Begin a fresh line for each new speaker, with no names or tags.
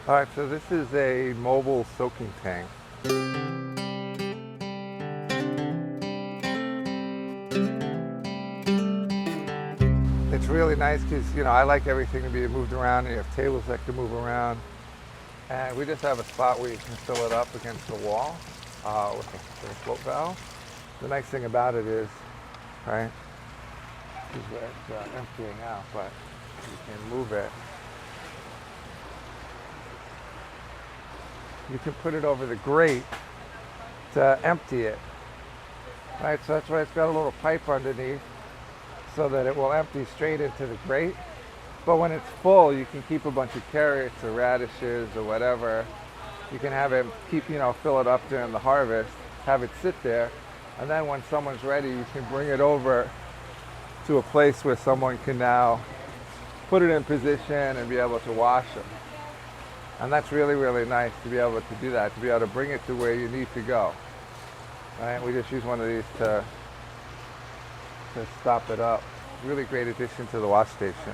All right, so this is a mobile soaking tank. It's really nice because, I like everything to be moved around, and you have tables that can move around. And we just have a spot where you can fill it up against the wall with a float valve. The nice thing about it is, right, is where it's emptying out, but you can move it. You can put it over the grate to empty it. Right, so that's why it's got a little pipe underneath so that it will empty straight into the grate. But when it's full, you can keep a bunch of carrots or radishes or whatever. You can have it fill it up during the harvest, have it sit there, and then when someone's ready, you can bring it over to a place where someone can now put it in position and be able to wash them. And that's really, really nice to be able to do that, to be able to bring it to where you need to go. Right? We just use one of these to stop it up. Really great addition to the wash station.